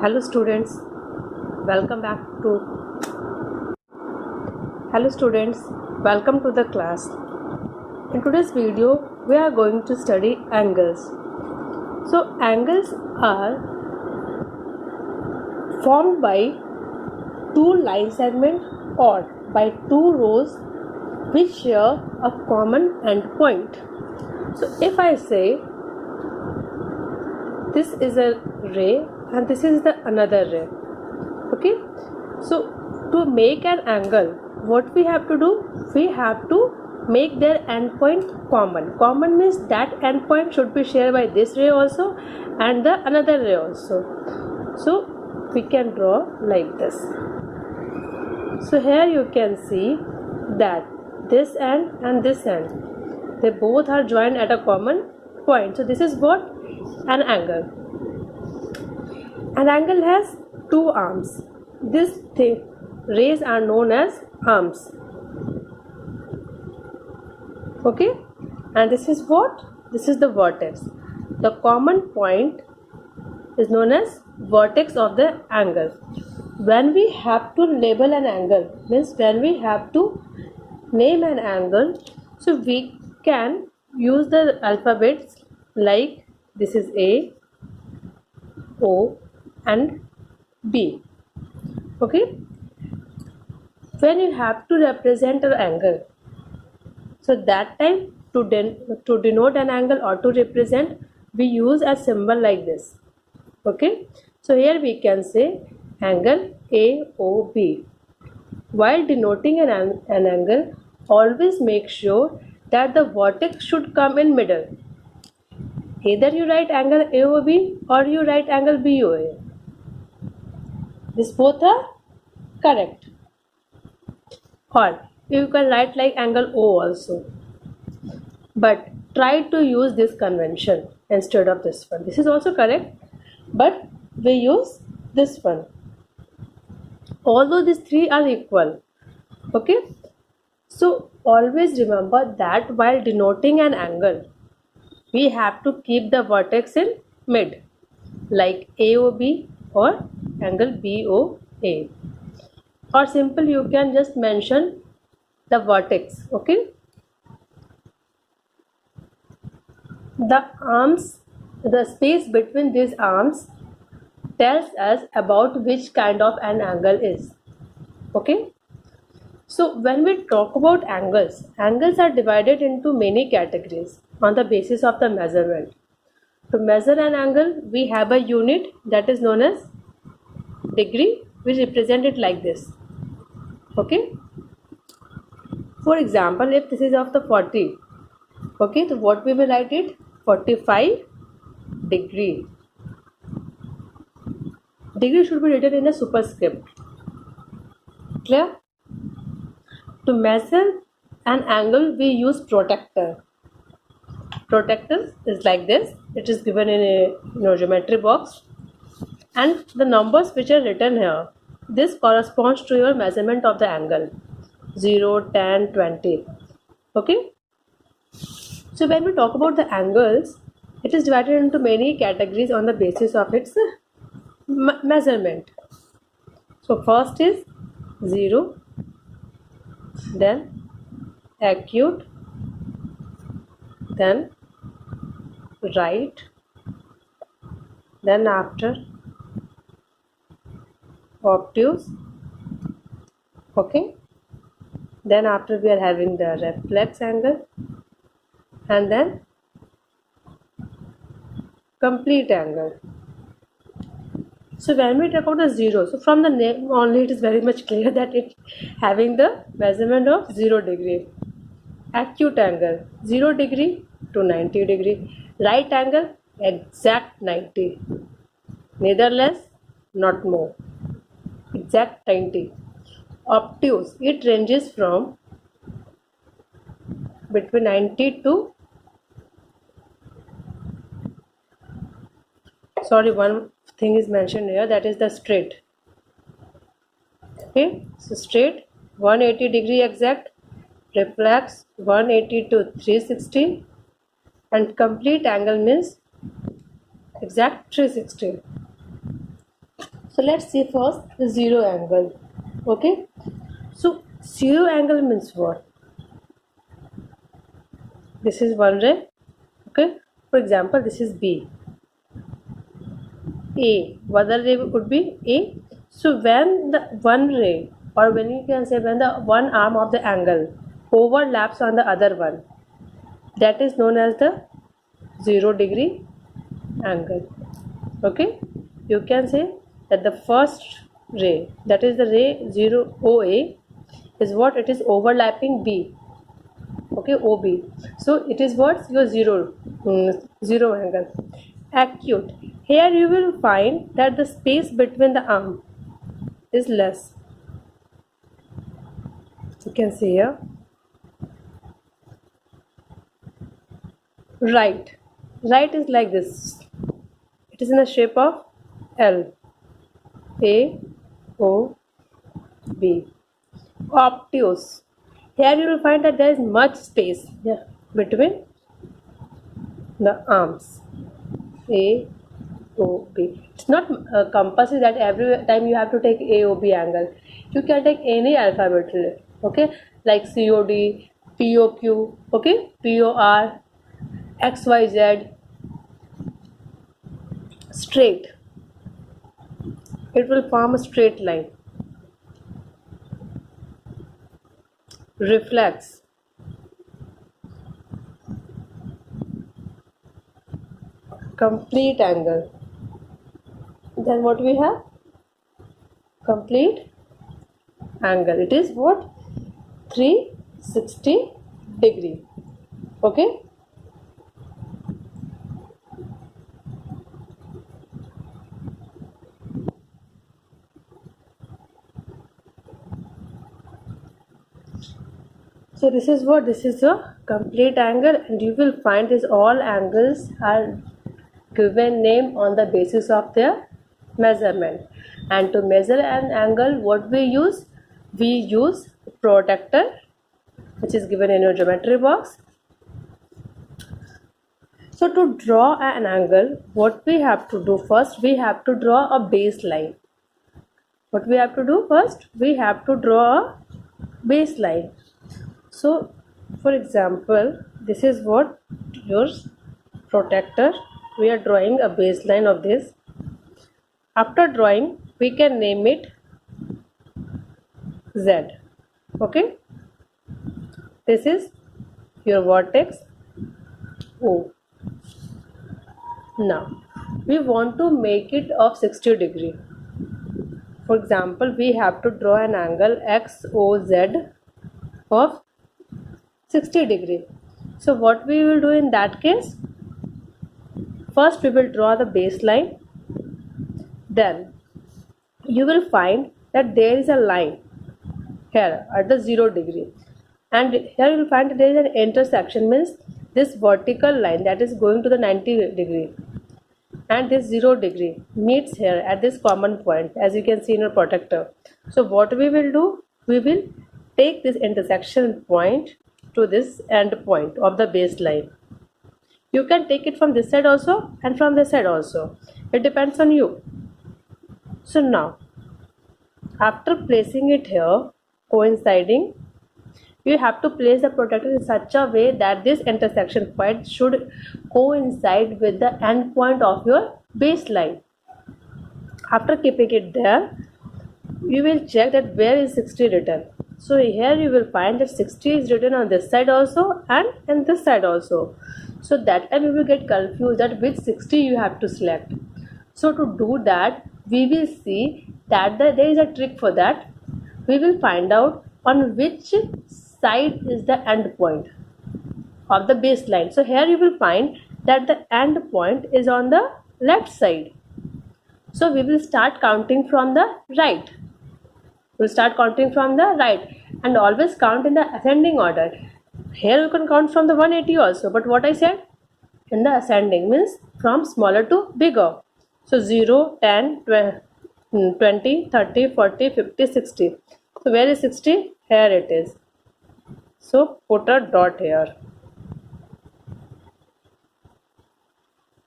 Hello students, welcome back to Hello students, welcome to the class. In today's video, we are going to study angles. So angles are formed by two line segments or by two rows which share a common endpoint. So if I say this is a ray and this is the another ray, okay, so to make an angle, what we have to do, we have to make their endpoint common means that endpoint should be shared by this ray also and the another ray also. So we can draw like this. So here you can see that this end and this end, they both are joined at a common point. So this is what an angle. An angle has two arms. These rays are known as arms. Okay, and this is what? This is the vertex. The common point is known as vertex of the angle. When we have to label an angle, means when we have to name an angle, so we can use the alphabets like this is A, O and B. Okay, when you have to represent an angle, so that time to denote an angle or to represent, we use a symbol like this. Okay, so here we can say angle AOB. While denoting an angle, always make sure that the vertex should come in middle. Either you write angle AOB or you write angle BOA. These both are correct. Or you can write like angle O also. But try to use this convention instead of this one. This is also correct, but we use this one. Although these three are equal. Okay. So always remember that while denoting an angle, we have to keep the vertex in mid, like AOB or angle BOA. Or simple, you can just mention the vertex. Okay. The arms, the space between these arms tells us about which kind of an angle is. Okay. So when we talk about angles, angles are divided into many categories on the basis of the measurement. To measure an angle, we have a unit that is known as degree, which represent it like this. Okay. For example, if this is of the 40, okay, so what we will write it? 45 degree. Degree should be written in a superscript. Clear? To measure an angle, we use protractor. Protractor is like this. It is given in a geometry box, and the numbers which are written here, this corresponds to your measurement of the angle 0, 10, 20. Okay. So when we talk about the angles, it is divided into many categories on the basis of its measurement. So first is 0, then acute, then right, then after obtuse. Okay, then after we are having the reflex angle, and then complete angle. So when we talk about the 0, so from the name only it is very much clear that it having the measurement of 0 degree. Acute angle 0 degree to 90 degree. Right angle exact 90. Neither less, not more. Exact 90. Obtuse, it ranges from between 90 to, sorry, one thing is mentioned here, that is the straight. Okay, so straight 180 degree exact, reflex 180 to 360, and complete angle means exact 360. So let's see first the zero angle. Okay, so zero angle means what? This is one ray. Okay, for example, this is B. A, other ray could be A. So when the one ray, or when you can say when the one arm of the angle overlaps on the other one, that is known as the 0 degree angle. Okay, you can say that the first ray, that is the ray 0 OA, is what it is overlapping B. Okay, OB. So it is what your zero angle. Acute. Here you will find that the space between the arm is less. You can see here. Right. Right is like this. It is in the shape of L. A O B. Obtuse. Here you will find that there is much space between the arms. A O B. It's not compulsory that every time you have to take A O B angle. You can take any alphabet. Okay, like COD, POQ. Okay, POR, XYZ. Straight. It will form a straight line. Reflex. Complete angle. Then what we have? Complete angle. It is what? 360 degree. Okay. So this is what? This is a complete angle, and you will find this all angles are given name on the basis of their measurement. And to measure an angle, what we use? We use protractor, which is given in your geometry box. So to draw an angle, what we have to do first? We have to draw a baseline. What we have to do first? We have to draw a baseline. So for example, this is what your protractor. We are drawing a baseline of this. After drawing, we can name it Z. Okay, this is your vertex O. Now we want to make it of 60 degree. For example, we have to draw an angle XOZ of 60 degree. So what we will do in that case? First we will draw the baseline. Then you will find that there is a line here at the 0 degree, and here you will find that there is an intersection, means this vertical line that is going to the 90 degree and this 0 degree meets here at this common point, as you can see in your protractor. So what we will do? We will take this intersection point to this end point of the baseline. You can take it from this side also and from this side also. It depends on you. So now, after placing it here, coinciding, you have to place the protractor in such a way that this intersection point should coincide with the end point of your baseline. After keeping it there, you will check that where is 60 written. So here you will find that 60 is written on this side also and on this side also. So that time you will get confused that which 60 you have to select. So to do that, we will see that there is a trick for that. We will find out on which side is the end point of the baseline. So here you will find that the end point is on the left side. So we will start counting from the right. We'll start counting from the right and always count in the ascending order. Here you can count from the 180 also, but what I said? In the ascending means from smaller to bigger. So 0, 10, 20, 30, 40, 50, 60. So where is 60? Here it is. So put a dot here.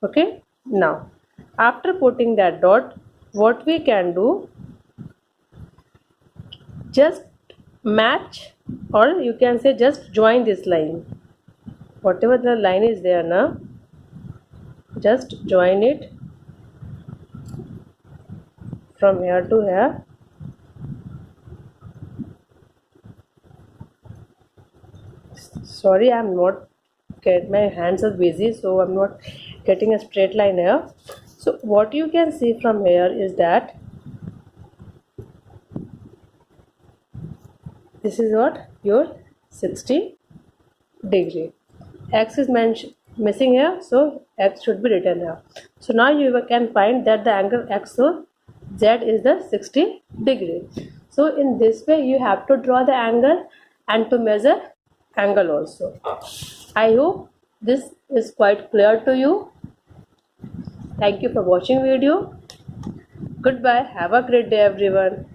Okay. Now after putting that dot, what we can do, just match, or you can say just join this line. Whatever the line is there now, just join it from here to here. Sorry, I'm not get my hands are busy, so I'm not getting a straight line here. So what you can see from here is that this is what your 60 degree. X is missing here, so X should be written here. So now you can find that the angle X or Z is the 60 degree. So in this way you have to draw the angle and to measure angle also. I hope this is quite clear to you. Thank you for watching video. Goodbye. Have a great day everyone.